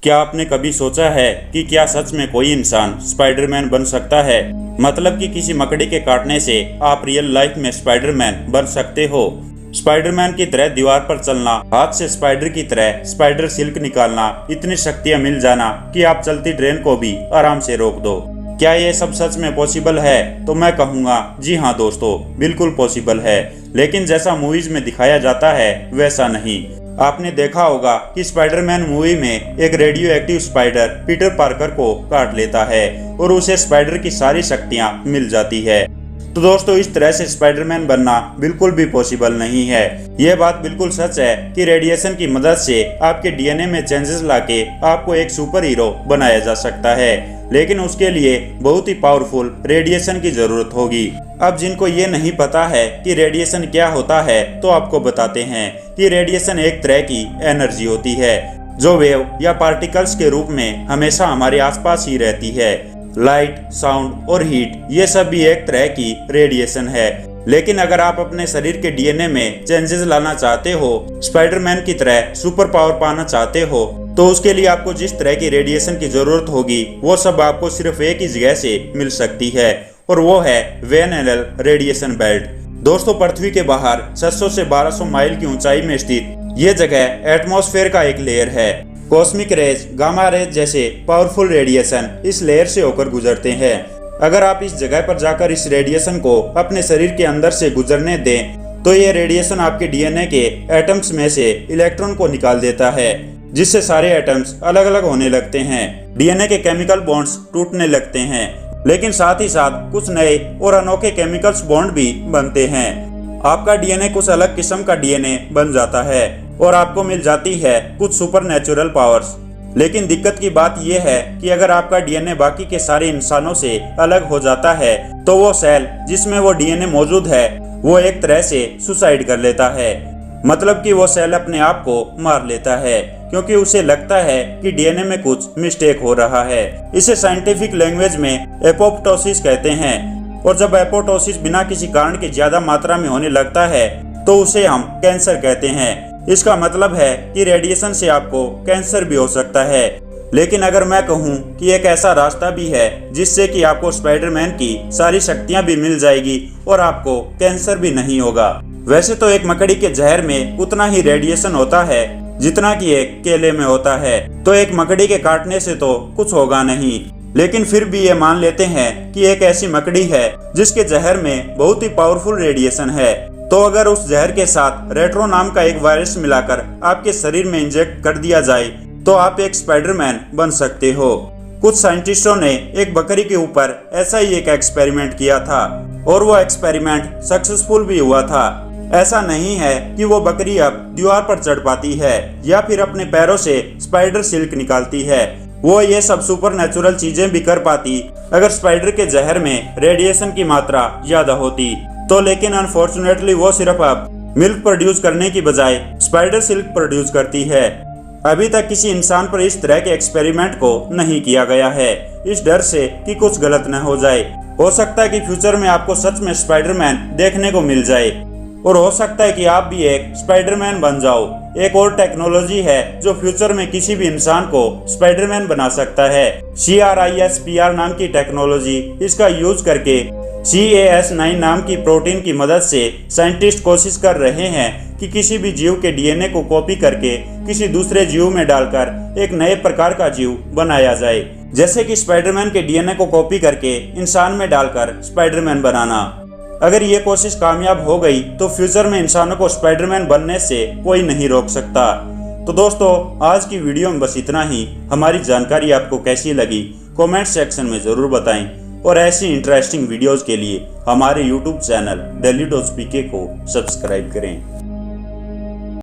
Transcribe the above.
क्या आपने कभी सोचा है कि क्या सच में कोई इंसान स्पाइडरमैन बन सकता है? मतलब कि किसी मकड़ी के काटने से आप रियल लाइफ में स्पाइडरमैन बन सकते हो। स्पाइडरमैन की तरह दीवार पर चलना, हाथ से स्पाइडर की तरह स्पाइडर सिल्क निकालना, इतनी शक्तियां मिल जाना कि आप चलती ट्रेन को भी आराम से रोक दो। क्या ये सब सच में पॉसिबल है? तो मैं कहूँगा जी हाँ दोस्तों, बिल्कुल पॉसिबल है। लेकिन जैसा मूवीज में दिखाया जाता है वैसा नहीं। आपने देखा होगा कि स्पाइडरमैन मूवी में एक radio active spider Peter Parker को काट लेता है और उसे स्पाइडर की सारी शक्तियां मिल जाती है। तो दोस्तों, इस तरह से स्पाइडरमैन बनना बिल्कुल भी पॉसिबल नहीं है। यह बात बिल्कुल सच है कि रेडिएशन की मदद से आपके डीएनए में चेंजेस लाके आपको एक सुपर हीरो बनाया जा सकता है, लेकिन उसके लिए बहुत ही पावरफुल रेडिएशन की जरूरत होगी। अब जिनको ये नहीं पता है कि रेडिएशन क्या होता है, तो आपको बताते हैं कि रेडिएशन एक तरह की एनर्जी होती है जो वेव या पार्टिकल्स के रूप में हमेशा हमारे आसपास ही रहती है। लाइट, साउंड और हीट, ये सब भी एक तरह की रेडिएशन है। लेकिन अगर आप अपने शरीर के डीएनए में चेंजेस लाना चाहते हो, स्पाइडरमैन की तरह सुपर पावर पाना चाहते हो, तो उसके लिए आपको जिस तरह की रेडिएशन की जरूरत होगी वो सब आपको सिर्फ एक ही जगह से मिल सकती है, और वो है वैन एलर रेडिएशन बेल्ट। दोस्तों, पृथ्वी के बाहर 600 से 1200 माइल की ऊंचाई में स्थित ये जगह एटमॉस्फेयर का एक लेयर है। कॉस्मिक रेज, गामा रेज जैसे पावरफुल रेडिएशन इस लेयर से होकर गुजरते हैं। अगर आप इस जगह पर जाकर इस रेडिएशन को अपने शरीर के अंदर से गुजरने दें, तो ये रेडिएशन आपके डीएनए के एटम्स में से इलेक्ट्रॉन को निकाल देता है, जिससे सारे एटम्स अलग अलग होने लगते हैं। डीएनए के केमिकल बॉन्ड्स टूटने लगते हैं, लेकिन साथ ही साथ कुछ नए और अनोखे केमिकल्स बॉन्ड भी बनते हैं। आपका डीएनए कुछ अलग किस्म का डीएनए बन जाता है और आपको मिल जाती है कुछ सुपर नेचुरल पावर्स। लेकिन दिक्कत की बात यह है कि अगर आपका डीएनए बाकी के सारे इंसानों से अलग हो जाता है, तो वो सेल जिसमें वो डीएनए मौजूद है वो एक तरह से सुसाइड कर लेता है। मतलब कि वो सेल अपने आप को मार लेता है, क्योंकि उसे लगता है कि डीएनए में कुछ मिस्टेक हो रहा है। इसे साइंटिफिक लैंग्वेज में एपोप्टोसिस कहते हैं। और जब एपोप्टोसिस बिना किसी कारण के ज्यादा मात्रा में होने लगता है, तो उसे हम कैंसर कहते हैं। इसका मतलब है कि रेडिएशन से आपको कैंसर भी हो सकता है। लेकिन अगर मैं कहूँ कि एक ऐसा रास्ता भी है जिससे कि आपको स्पाइडरमैन की सारी शक्तियां भी मिल जाएगी और आपको कैंसर भी नहीं होगा। वैसे तो एक मकड़ी के जहर में उतना ही रेडिएशन होता है जितना कि एक केले में होता है, तो एक मकड़ी के काटने से तो कुछ होगा नहीं। लेकिन फिर भी ये मान लेते हैं कि एक ऐसी मकड़ी है जिसके जहर में बहुत ही पावरफुल रेडिएशन है, तो अगर उस जहर के साथ रेट्रो नाम का एक वायरस मिलाकर आपके शरीर में इंजेक्ट कर दिया जाए, तो आप एक स्पाइडरमैन बन सकते हो। कुछ साइंटिस्टों ने एक बकरी के ऊपर ऐसा ही एक एक्सपेरिमेंट किया था, और वो एक्सपेरिमेंट सक्सेसफुल भी हुआ था। ऐसा नहीं है कि वो बकरी अब दीवार पर चढ़ पाती है या फिर अपने पैरों से स्पाइडर सिल्क निकालती है। वो ये सब सुपर नेचुरल चीजें भी कर पाती अगर स्पाइडर के जहर में रेडिएशन की मात्रा ज्यादा होती तो। लेकिन अनफॉर्चुनेटली वो सिर्फ अब मिल्क प्रोड्यूस करने की बजाय स्पाइडर सिल्क प्रोड्यूस करती है। अभी तक किसी इंसान पर इस तरह के एक्सपेरिमेंट को नहीं किया गया है, इस डर से कि कुछ गलत न हो जाए। हो सकता है कि फ्यूचर में आपको सच में स्पाइडरमैन देखने को मिल जाए, और हो सकता है कि आप भी एक स्पाइडरमैन बन जाओ। एक और टेक्नोलॉजी है जो फ्यूचर में किसी भी इंसान को स्पाइडरमैन बना सकता है, CRISPR नाम की टेक्नोलॉजी। इसका यूज करके CAS9 नाम की प्रोटीन की मदद से साइंटिस्ट कोशिश कर रहे हैं कि किसी भी जीव के डीएनए को कॉपी करके किसी दूसरे जीव में डालकर एक नए प्रकार का जीव बनाया जाए। जैसे कि स्पाइडरमैन के डीएनए को कॉपी करके इंसान में डालकर स्पाइडरमैन बनाना। अगर ये कोशिश कामयाब हो गई तो फ्यूचर में इंसानों को स्पाइडरमैन बनने से कोई नहीं रोक सकता। तो दोस्तों, आज की वीडियो में बस इतना ही। हमारी जानकारी आपको कैसी लगी कमेंट सेक्शन में ज़रूर बताएं, और ऐसी इंटरेस्टिंग वीडियोस के लिए हमारे यूट्यूब चैनल डेली डोज पीके को सब्सक्राइब करें।